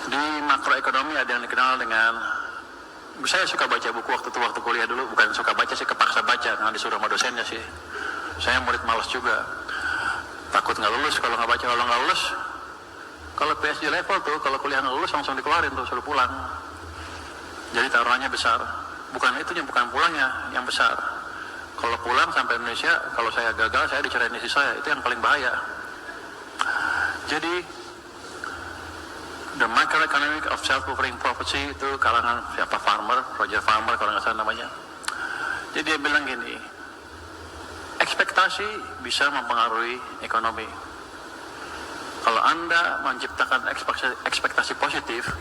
Di makroekonomi ada yang dikenal dengan, saya suka baca buku waktu kuliah dulu, bukan suka baca sih, kepaksa baca karena disuruh sama dosennya sih. Saya murid malas juga, takut nggak lulus kalau nggak baca. Kalau nggak lulus, kalau PSG level tuh, kalau kuliah nggak lulus langsung dikeluarin tuh, suruh pulang. Jadi taruhannya besar, bukan itunya, bukan pulangnya yang besar. Kalau pulang sampai Indonesia, kalau saya gagal, saya dicerain istri saya, itu yang paling bahaya. Jadi the macroeconomic of self-fulfilling prophecy itu kalangan siapa, Roger Farmer kalau nggak salah namanya. Jadi dia bilang gini, ekspektasi bisa mempengaruhi ekonomi. Kalau Anda menciptakan ekspektasi positif,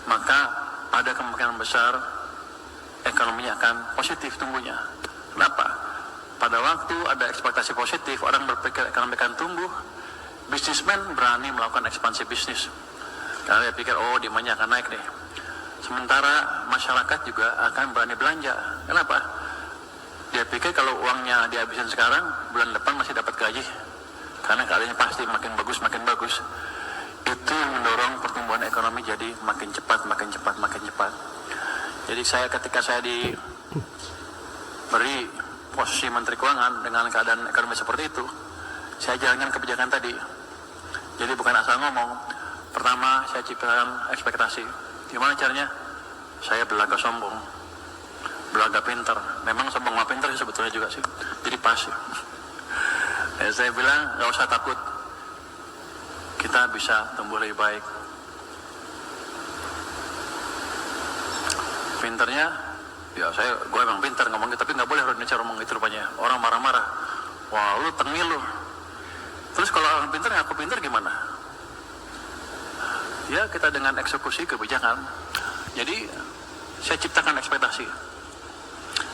maka ada kemungkinan besar ekonominya akan positif tumbuhnya. Kenapa? Pada waktu ada ekspektasi positif, orang berpikir ekonomi akan tumbuh, bisnismen berani melakukan ekspansi bisnis. Karena dia pikir, oh demandnya akan naik nih. Sementara masyarakat juga akan berani belanja. Kenapa? Dia pikir kalau uangnya dihabisin sekarang, bulan depan masih dapat gaji. Karena keadaannya pasti makin bagus, makin bagus. Itu mendorong pertumbuhan ekonomi jadi makin cepat, makin cepat, makin cepat. Jadi ketika saya diberi posisi Menteri Keuangan dengan keadaan ekonomi seperti itu, saya jalankan kebijakan tadi. Jadi bukan asal ngomong. Pertama, saya ciptakan ekspektasi. Gimana caranya? Saya belaga sombong, belaga pinter. Memang sombong sama pinter sih sebetulnya juga sih. Jadi pas ya. Saya bilang, gak usah takut. Kita bisa tumbuh lebih baik. Pinternya, ya gue emang pinter ngomong gitu, tapi gak boleh orang Indonesia ngomong gitu rupanya. Orang marah-marah. Wah, lu tengil lu. Terus kalau orang pinter, aku pinter gimana? Ya, kita dengan eksekusi kebijakan. Jadi, saya ciptakan ekspektasi.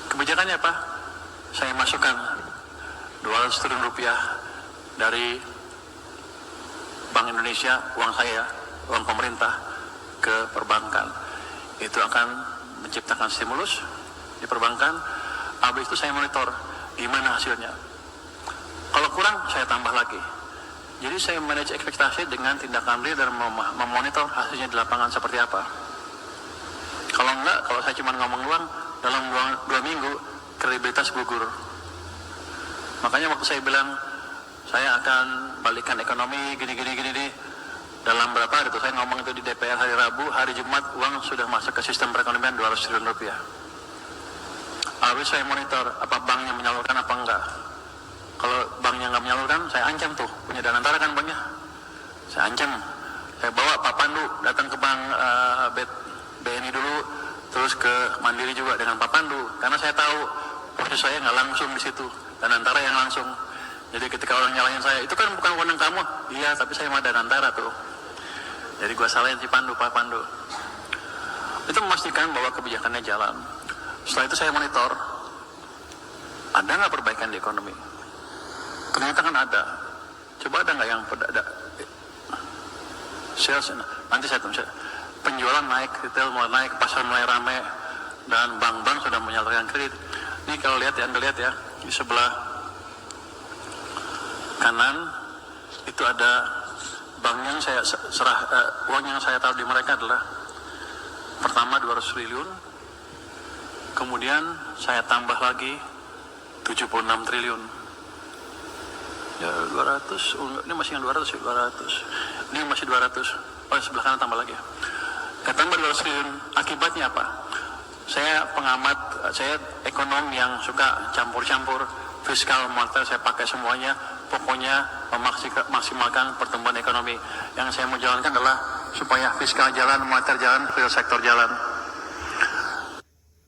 Kebijakannya apa? Saya masukkan 200 triliun rupiah dari Bank Indonesia, uang saya, uang pemerintah, ke perbankan. Itu akan menciptakan stimulus di perbankan. Habis itu saya monitor gimana hasilnya. Kalau kurang, saya tambah lagi. Jadi saya manage ekspektasi dengan tindakan real dan memonitor hasilnya di lapangan seperti apa. Kalau enggak, kalau saya cuma ngomong doang, dalam 2 minggu kredibilitas gugur. Makanya waktu saya bilang saya akan balikan ekonomi gini, dalam berapa hari itu saya ngomong itu di DPR hari Rabu, hari Jumat uang sudah masuk ke sistem perekonomian 200 triliun rupiah. Habis saya monitor apa banknya menyalurkan apa enggak. Kalau banknya nggak menyalurkan, saya ancam tuh, punya Danantara kan banknya, saya ancam. Saya bawa Pak Pandu datang ke bank BNI dulu, terus ke Mandiri juga dengan Pak Pandu, karena saya tahu proses saya nggak langsung di situ, Danantara yang langsung. Jadi ketika orang nyalahin saya, itu kan bukan wewenang kamu, iya, tapi saya mah Danantara tuh. Jadi gue salahin si Pak Pandu. Itu memastikan bahwa kebijakannya jalan. Setelah itu saya monitor, ada nggak perbaikan di ekonomi? Ternyata kan ada. Coba ada nggak yang sales? Nanti saya tulis. Penjualan naik, retail mulai naik, pasar mulai ramai, dan bank-bank sudah menyalurkan kredit. Ini kalau lihat ya, Anda lihat ya, di sebelah kanan itu ada bank yang saya uang yang saya taruh di mereka adalah pertama 200 triliun, kemudian saya tambah lagi 76 triliun. Ya 200, ini masih yang 200 ya, 200. Ini masih 200. Oh, sebelah kanan tambah lagi. Ya, tambah 200 triliun. Akibatnya apa? Saya pengamat, saya ekonom yang suka campur-campur, fiskal, moneter, saya pakai semuanya. Pokoknya memaksimalkan pertumbuhan ekonomi. Yang saya mau jalankan adalah supaya fiskal jalan, moneter jalan, real sektor jalan.